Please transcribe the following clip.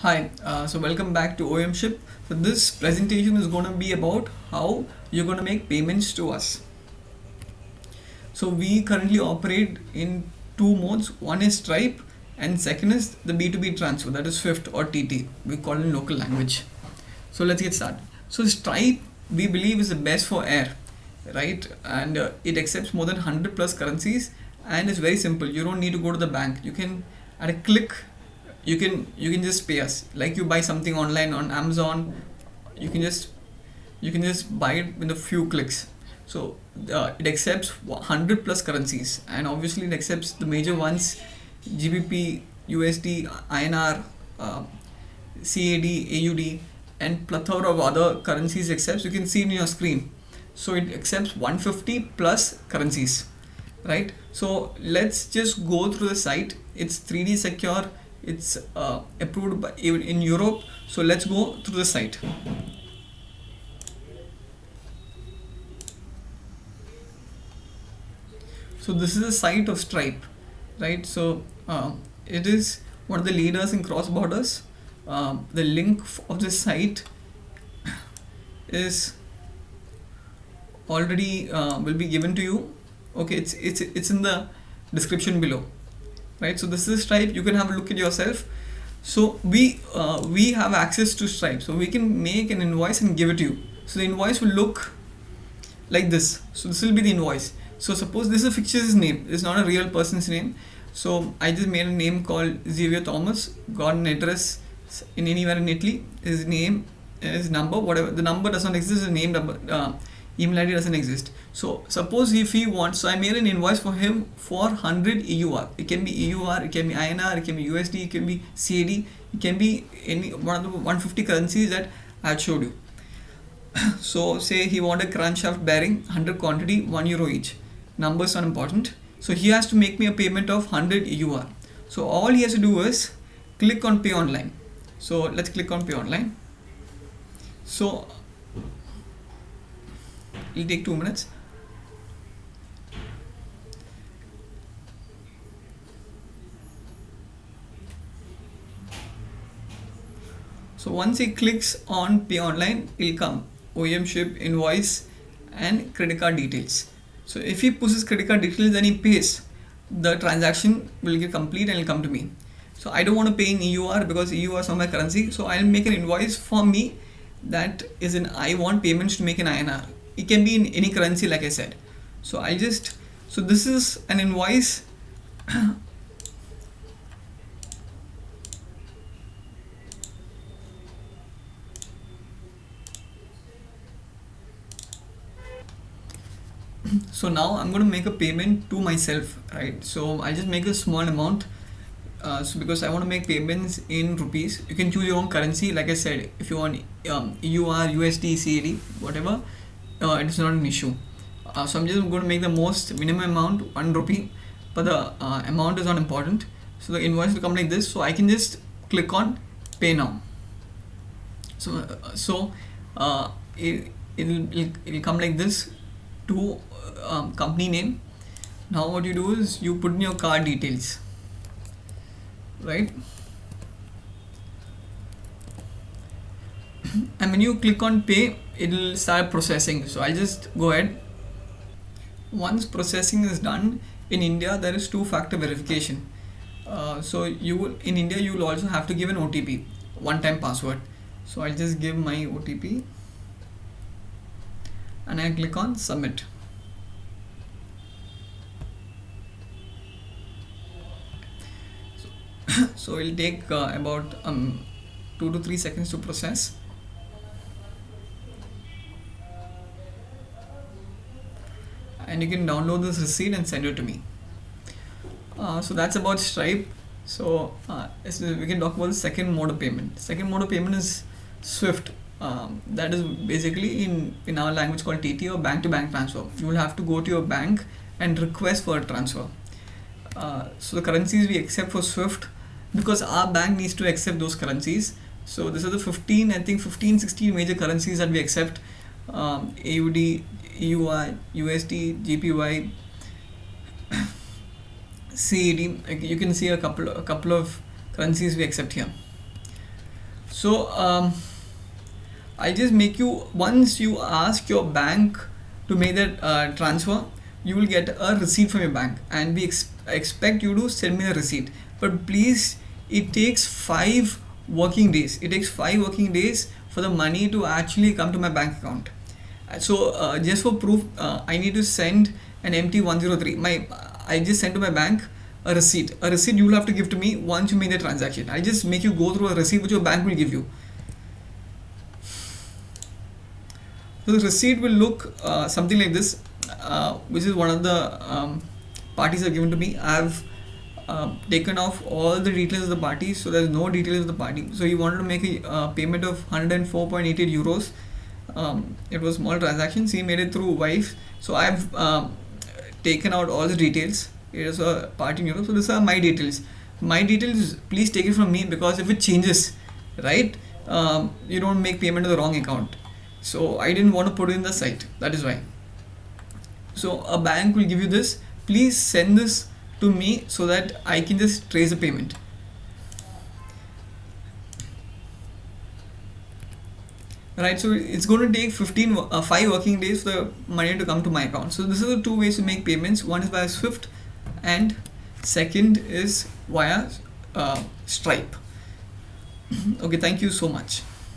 Hi, so welcome back to oemship. So this presentation is going to be about how you're going to make payments to us. So we currently operate in two modes. One is Stripe and second is the B2B transfer, that is Swift or TT. We call it in local language. So let's get started. So Stripe we believe is the best for air, right? And it accepts more than 100 plus currencies and it's very simple. You don't need to go to the bank. You can at a click you can just pay us like you buy something online on Amazon. You can just you can just buy it with a few clicks. So it accepts 100 plus currencies and obviously it accepts the major ones: GBP, USD, INR, uh, CAD, AUD, and plethora of other currencies accepts. You can see in your screen. So it accepts 150 plus currencies, right? So let's just go through the site. It's 3D secure. It's approved by even in Europe. So let's go through the site. So this is the site of Stripe, right? So it is one of the leaders in cross borders. The link of this site is already will be given to you. Okay, it's in the description below, right? So this is Stripe. You can have a look at yourself. So we have access to Stripe, so we can make an invoice and give it to you. So the invoice will look like this. So this will be the invoice. So suppose this is a fictitious name. It's not a real person's name. So I just made a name called Xavier Thomas. Got an address in anywhere in Italy. His name, his number, whatever. The number does not exist. The name number, email ID doesn't exist. So suppose if he wants, so I made an invoice for him for 100 EUR. It can be EUR, it can be INR, it can be USD, it can be CAD, it can be any one of the 150 currencies that I had showed you. So say he wanted crankshaft bearing 100 quantity, €1 each. Numbers are important. So he has to make me a payment of 100 EUR. So all he has to do is click on pay online. So let's click on pay online. So it'll take 2 minutes. So once he clicks on pay online, it'll come oemship, invoice, and credit card details. So if he pushes credit card details and he pays, the transaction will get complete and it'll come to me. So I don't want to pay in EUR because EUR is not my currency. So I'll make an invoice for me that is in, I want payments to make in INR. It can be in any currency like I said. So so this is an invoice. So now I'm going to make a payment to myself, right? So I just make a small amount. So because I want to make payments in rupees, you can choose your own currency. Like I said, if you want EUR, USD, CAD, whatever, it is not an issue. So I'm just going to make the most minimum amount, 1 rupee, but the amount is not important. So the invoice will come like this. So I can just click on pay now. It'll come like this to company name. Now what you do is you put in your card details, right? And when you click on pay, it'll start processing. So I'll just go ahead. Once processing is done, in India there is two-factor verification. So in India you will also have to give an OTP, one-time password. So I'll just give my OTP and I click on submit. So it'll take about 2 to 3 seconds to process. And you can download this receipt and send it to me. So that's about Stripe. So we can talk about the second mode of payment. Second mode of payment is Swift. That is basically in our language called TT, or bank to bank transfer. You will have to go to your bank and request for a transfer. So the currencies we accept for Swift, because our bank needs to accept those currencies. So these are the 15, 16 major currencies that we accept: AUD, EUR, USD, GPY, CAD. You can see a couple of currencies we accept here. So I just make you, once you ask your bank to make that transfer, you will get a receipt from your bank, and we expect you to send me the receipt. But please, it takes 5 working days. It takes 5 working days for the money to actually come to my bank account. So just for proof, I need to send an empty 103. I just sent to my bank a receipt. A receipt you will have to give to me once you make the transaction. I just make you go through a receipt which your bank will give you. So the receipt will look something like this, which is one of the parties have given to me. I've taken off all the details of the party, so there's no details of the party. So he wanted to make a payment of 104.88 euros. It was small transactions. He made it through wife. So I've taken out all the details. It is a party in Europe. So these are my details. My details, please take it from me, because if it changes, right, you don't make payment to the wrong account. So I didn't want to put it in the site. That is why. So a bank will give you this. Please send this to me so that I can just trace the payment. Right, so it's going to take 5 working days for the money to come to my account. So this is the two ways to make payments. One is via Swift, and second is via Stripe. Okay, thank you so much.